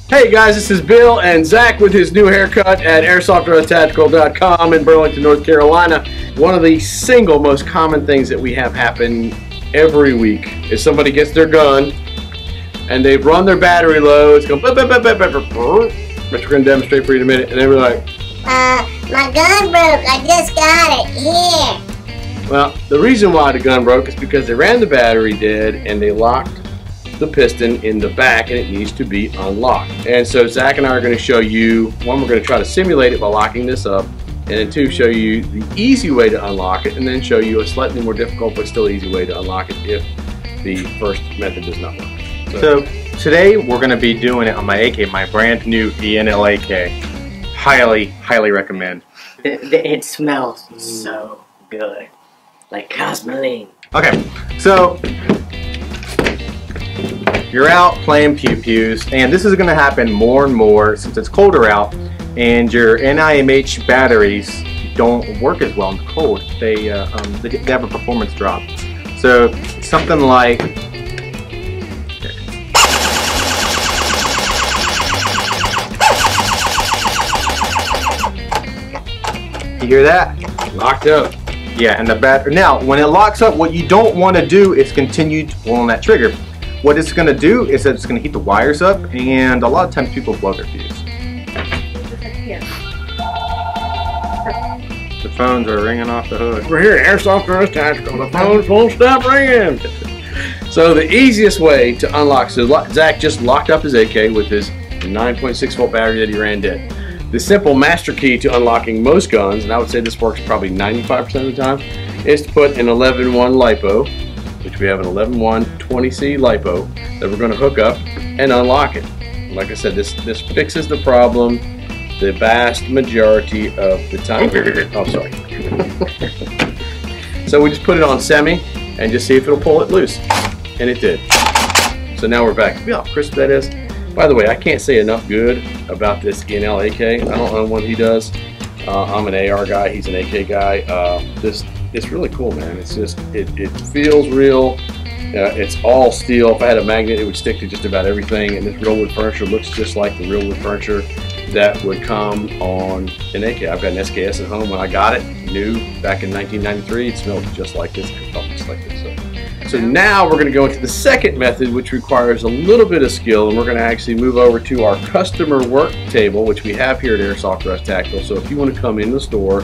Hey guys, this is Bill and Zach with his new haircut at AirsoftGearbox.com in Burlington, North Carolina. One of the single most common things that we have happen every week is somebody gets their gun and they've run their battery low. It's going, but we're going to demonstrate for you in a minute. And then we're like, my gun broke. I just got it. Here. Well, the reason why the gun broke is because they ran the battery dead and they locked the piston in the back and it needs to be unlocked. And so Zach and I are going to show you, one, we're going to try to simulate it by locking this up, and then two, show you the easy way to unlock it, and then show you a slightly more difficult but still easy way to unlock it if the first method does not work. So today we're going to be doing it on my AK, my brand new ENL AK. Highly recommend. It smells so good, like cosmoline. Okay, so you're out playing pew-pews, and this is going to happen more and more since it's colder out, and your NIMH batteries don't work as well in the cold. They have a performance drop. So something like, you hear that? Locked up. Yeah, and the battery. Now, when it locks up, what you don't want to do is continue pulling that trigger. What it's going to do is that it's going to heat the wires up, and a lot of times people blow their fuse. The phones are ringing off the hook. We're here at Airsoft Gearbox Tactical. The phones won't stop ringing. So the easiest way to unlock, so Zach just locked up his AK with his 9.6 volt battery that he ran dead. The simple master key to unlocking most guns, and I would say this works probably 95% of the time, is to put an 11.1 LiPo, which we have an 11.1 20C LiPo that we're going to hook up and unlock it. Like I said, this fixes the problem the vast majority of the time. Oh, sorry. So we just put it on semi and just see if it'll pull it loose, and it did. So now we're back. See how crisp that is? By the way, I can't say enough good about this ENL AK. I don't own one, he does. I'm an AR guy, he's an AK guy. It's really cool, man. It's just, it feels real. It's all steel. If I had a magnet, it would stick to just about everything. And this real wood furniture looks just like the real wood furniture that would come on an AK. I've got an SKS at home. When I got it, new, back in 1993, it smelled just like this. It felt just like this. So now we're going to go into the second method, which requires a little bit of skill, and we're going to actually move over to our customer work table, which we have here at Airsoft Gearbox Tactical. So if you want to come in the store,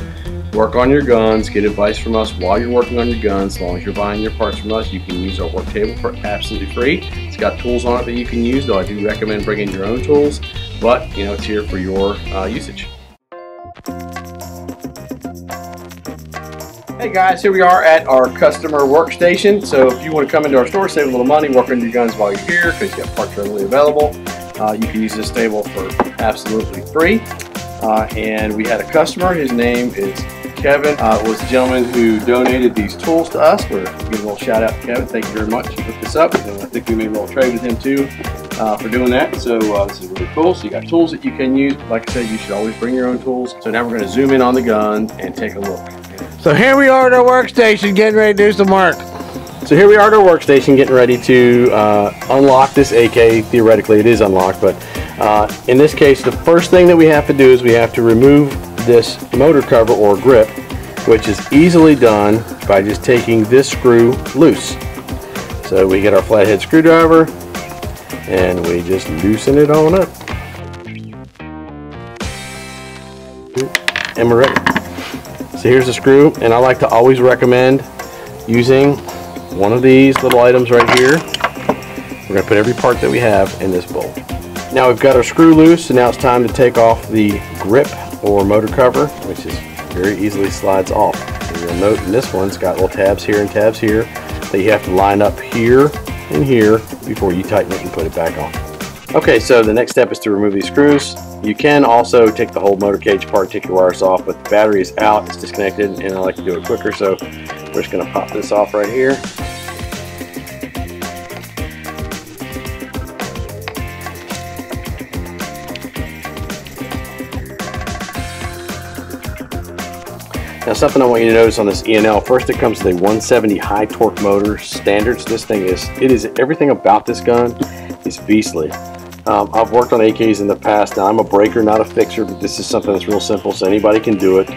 work on your guns, get advice from us while you're working on your guns, as long as you're buying your parts from us, you can use our work table for absolutely free. It's got tools on it that you can use, though I do recommend bringing your own tools, but you know, it's here for your usage. Hey guys, here we are at our customer workstation. So if you want to come into our store, save a little money, work on your guns while you're here because you have parts readily available, you can use this table for absolutely free. And we had a customer, his name is Kevin, was the gentleman who donated these tools to us. We're giving a little shout out to Kevin. Thank you very much. He hooked this up, and I think we made a little trade with him too for doing that. So this is really cool. So you got tools that you can use. Like I said, you should always bring your own tools. So now we're going to zoom in on the gun and take a look. So here we are at our workstation getting ready to do some work. So here we are at our workstation getting ready to unlock this AK. Theoretically it is unlocked, but in this case the first thing that we have to do is we have to remove this motor cover or grip, which is easily done by just taking this screw loose. So we get our flathead screwdriver and we just loosen it on up. And we're ready. So here's the screw, and I like to always recommend using one of these little items right here. We're going to put every part that we have in this bowl. Now we've got our screw loose, and now it's time to take off the grip or motor cover, which is very easily slides off. And you'll note in this one, it's got little tabs here and tabs here that you have to line up here and here before you tighten it and put it back on. Okay, so the next step is to remove these screws. You can also take the whole motor cage apart, take your wires off, but the battery is out, it's disconnected, and I like to do it quicker, so we're just going to pop this off right here. Now something I want you to notice on this ENL, first it comes with a 170 high torque motor standard. So this thing is, everything about this gun is beastly. I've worked on AKs in the past. Now I'm a breaker, not a fixer, but this is something that's real simple, so anybody can do it.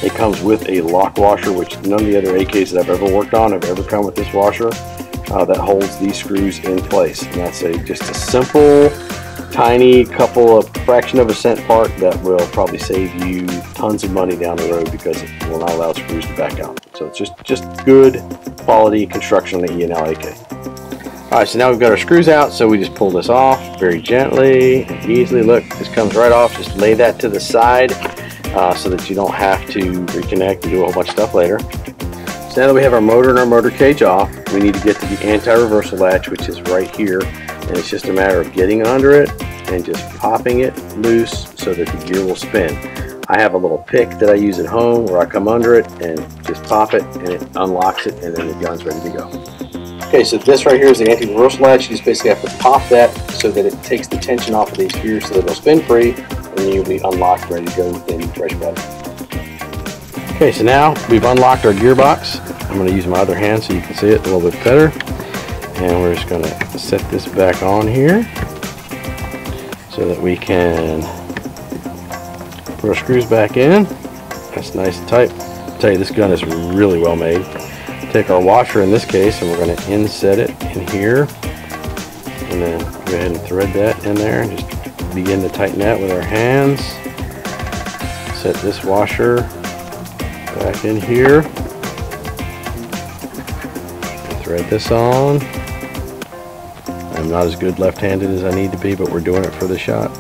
It comes with a lock washer, which none of the other AKs that I've ever worked on have ever come with this washer that holds these screws in place. And that's just a simple, tiny couple of fraction of a cent part that will probably save you tons of money down the road because it will not allow screws to back out. So it's just good quality construction on the E&L AK. Alright, so now we've got our screws out, so we just pull this off very gently and easily. Look, this comes right off. Just lay that to the side so that you don't have to reconnect and do a whole bunch of stuff later. So now that we have our motor and our motor cage off, we need to get to the anti-reversal latch, which is right here. And it's just a matter of getting under it and just popping it loose so that the gear will spin. I have a little pick that I use at home where I come under it and just pop it and it unlocks it, and then the gun's ready to go. Okay, so this right here is the anti-reversal latch. You just basically have to pop that so that it takes the tension off of these gears so that it'll spin free, and then you'll be unlocked, ready to go within fresh battery. Okay, so now we've unlocked our gearbox. I'm going to use my other hand so you can see it a little bit better. And we're just going to set this back on here so that we can put our screws back in. That's nice and tight. I'll tell you, this gun is really well made. Take our washer in this case and we're going to inset it in here, and then go ahead and thread that in there and just begin to tighten that with our hands. Set this washer back in here and thread this on. I'm not as good left-handed as I need to be, but we're doing it for the shot.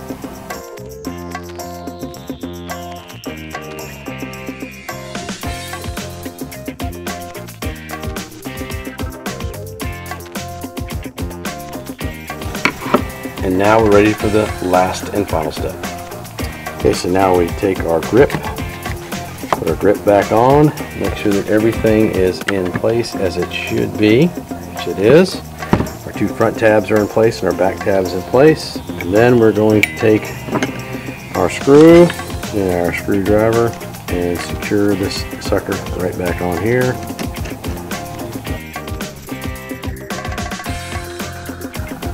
And now we're ready for the last and final step. Okay, so now we take our grip, put our grip back on, make sure that everything is in place as it should be, which it is. Our two front tabs are in place and our back tab is in place. And then we're going to take our screw and our screwdriver and secure this sucker right back on here.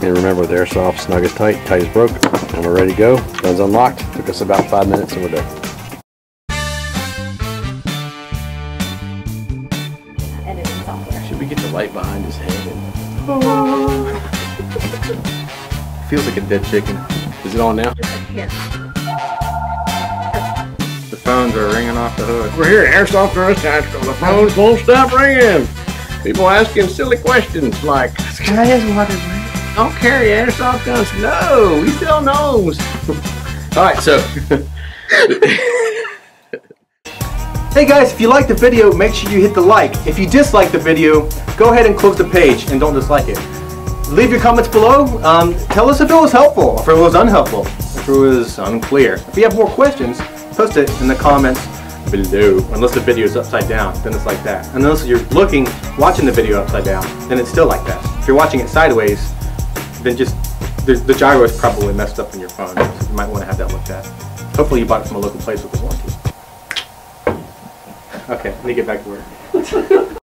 And remember, with Airsoft, snug is tight, tight is broke, and we're ready to go. Gun's unlocked. Took us about 5 minutes and we're done. Should we get the light behind his head? Feels like a dead chicken. Is it on now? Yeah. The phones are ringing off the hook. We're here at Airsoft Gearbox. The phones won't stop ringing. People asking silly questions like, Can I ask what it don't carry airsoft guns. No, we sell those. All right, so. Hey guys, if you liked the video, make sure you hit the like. If you dislike the video, go ahead and close the page and don't dislike it. Leave your comments below. Tell us if it was helpful, if it was unhelpful, if it was unclear. If you have more questions, post it in the comments below. Unless the video is upside down, then it's like that. Unless you're watching the video upside down, then it's still like that. If you're watching it sideways, then just the gyro is probably messed up in your phone. So you might want to have that looked at. Hopefully you bought it from a local place with a warranty. Okay, let me get back to work.